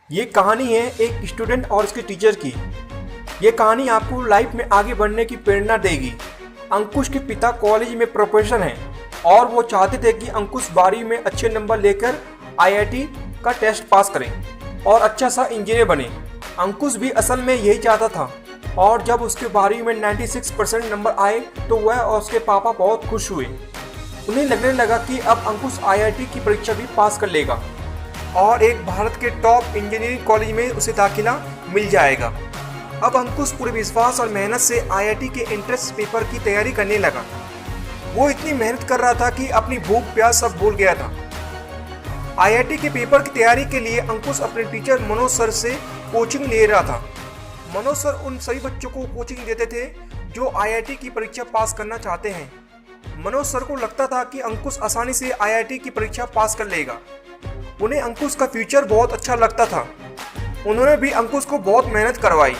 ये कहानी है एक स्टूडेंट और उसके टीचर की। ये कहानी आपको लाइफ में आगे बढ़ने की प्रेरणा देगी। अंकुश के पिता कॉलेज में प्रोफेसर हैं और वो चाहते थे कि अंकुश 12वीं में अच्छे नंबर लेकर आईआईटी का टेस्ट पास करें और अच्छा सा इंजीनियर बने। अंकुश भी असल में यही चाहता था और जब उसके 12वीं में 96% नंबर आए तो वह और उसके पापा बहुत खुश हुए। उन्हें लगने लगा कि अब अंकुश आईआईटी की परीक्षा भी पास कर लेगा और एक भारत के टॉप इंजीनियरिंग कॉलेज में उसे दाखिला मिल जाएगा। अब अंकुश पूरे विश्वास और मेहनत से आईआईटी के एंट्रेंस पेपर की तैयारी करने लगा। वो इतनी मेहनत कर रहा था कि अपनी भूख प्यास सब भूल गया था। आईआईटी के पेपर की तैयारी के लिए अंकुश अपने टीचर मनोज सर से कोचिंग ले रहा था। मनोज सर उन सभी बच्चों को कोचिंग देते थे जो आईआईटी की परीक्षा पास करना चाहते हैं। मनोज सर को लगता था कि अंकुश आसानी से आईआईटी की परीक्षा पास कर लेगा। उन्हें अंकुश का फ्यूचर बहुत अच्छा लगता था। उन्होंने भी अंकुश को बहुत मेहनत करवाई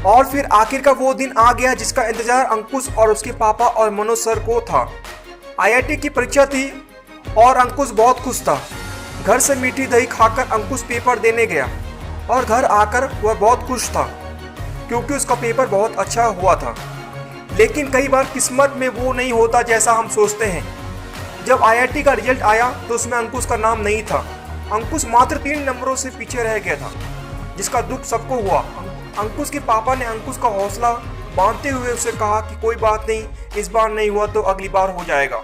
और फिर आखिर का वो दिन आ गया जिसका इंतजार अंकुश और उसके पापा और मनोज सर को था। आईआईटी की परीक्षा थी और अंकुश बहुत खुश था। घर से मीठी दही खाकर अंकुश पेपर देने गया और घर आकर वह बहुत खुश था क्योंकि उसका पेपर बहुत अच्छा हुआ था। लेकिन कई बार किस्मत में वो नहीं होता जैसा हम सोचते हैं। जब आईआईटी का रिजल्ट आया तो उसमें अंकुश का नाम नहीं था। अंकुश मात्र 3 नंबरों से पीछे रह गया था, जिसका दुख सबको हुआ। अंकुश के पापा ने अंकुश का हौसला बांधते हुए उसे कहा कि कोई बात नहीं, इस बार नहीं हुआ तो अगली बार हो जाएगा।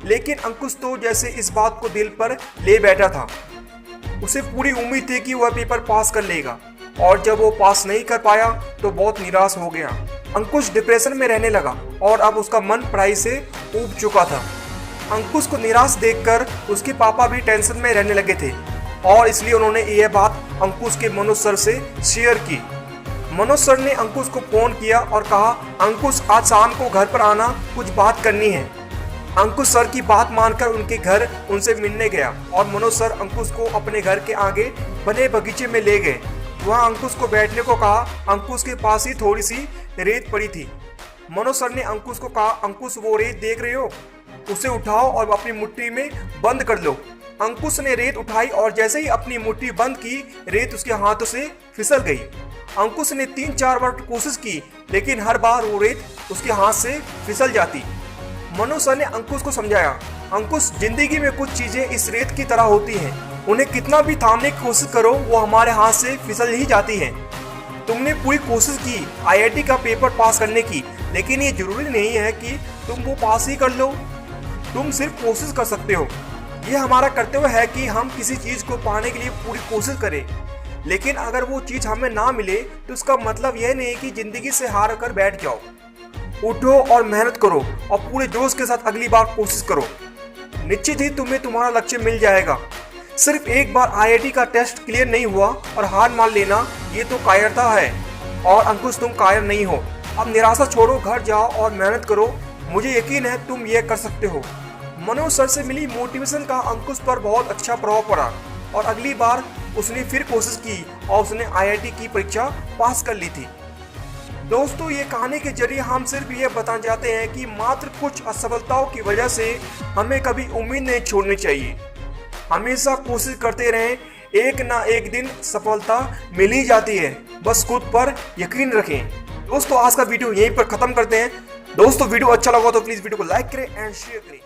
लेकिन अंकुश तो जैसे इस बात को दिल पर ले बैठा था। उसे पूरी उम्मीद थी कि वह पेपर पास कर लेगा और जब वो पास नहीं कर पाया तो बहुत निराश हो गया। अंकुश डिप्रेशन में रहने लगा और अब उसका मन पढ़ाई से ऊब चुका था। अंकुश को निराश देखकर उसके पापा भी टेंशन में रहने लगे थे और इसलिए उन्होंने यह बात अंकुश के मनोज सर से शेयर की। मनोज सर ने अंकुश को फोन किया और कहा, अंकुश आज शाम को घर पर आना, कुछ बात करनी है। अंकुश सर की बात मानकर उनके घर उनसे मिलने गया और मनोज सर अंकुश को अपने घर के आगे बने बगीचे में ले गए। वहाँ अंकुश को बैठने को कहा। अंकुश के पास ही थोड़ी सी रेत पड़ी थी। मनोज सर ने अंकुश को कहा, अंकुश वो रेत देख रहे हो, उसे उठाओ और अपनी मुट्ठी में बंद कर लो। अंकुश ने रेत उठाई और जैसे ही अपनी मुट्ठी बंद की, रेत उसके हाथों से फिसल गई। अंकुश ने 3-4 बार कोशिश की लेकिन हर बार वो रेत उसके हाथ से फिसल जाती। मनोज सर ने अंकुश को समझाया, अंकुश जिंदगी में कुछ चीजें इस रेत की तरह होती हैं, उन्हें कितना भी थामने की कोशिश करो वो हमारे हाथ से फिसल ही जाती हैं। तुमने पूरी कोशिश की आईआईटी का पेपर पास करने की, लेकिन ये जरूरी नहीं है कि तुम वो पास ही कर लो। तुम सिर्फ कोशिश कर सकते हो। ये हमारा कर्तव्य है कि हम किसी चीज को पाने के लिए पूरी कोशिश करें, लेकिन अगर वो चीज हमें ना मिले तो इसका मतलब यह नहीं कि जिंदगी से हार कर बैठ जाओ। उठो और मेहनत करो और पूरे जोश के साथ अगली बार कोशिश करो। निश्चित ही तुम्हें तुम्हारा लक्ष्य मिल जाएगा। सिर्फ एक बार आईआईटी का टेस्ट क्लियर नहीं हुआ और हार मान लेना, ये तो कायरता है। और अंकुश, तुम कायर नहीं हो। अब निराशा छोड़ो, घर जाओ और मेहनत करो। मुझे यकीन है तुम ये कर सकते हो। मनोज सर से मिली मोटिवेशन का अंकुश पर बहुत अच्छा प्रभाव पड़ा और अगली बार उसने फिर कोशिश की और उसने आईआईटी की परीक्षा पास कर ली थी। दोस्तों, ये कहानी के जरिए हम सिर्फ ये बताना चाहते हैं कि मात्र कुछ असफलताओं की वजह से हमें कभी उम्मीद नहीं छोड़नी चाहिए। हमेशा कोशिश करते रहें, एक ना एक दिन सफलता मिल ही जाती है। बस खुद पर यकीन रखें। दोस्तों, आज का वीडियो यहीं पर खत्म करते हैं। दोस्तों, वीडियो अच्छा लगा तो प्लीज वीडियो को लाइक करें एंड शेयर करें।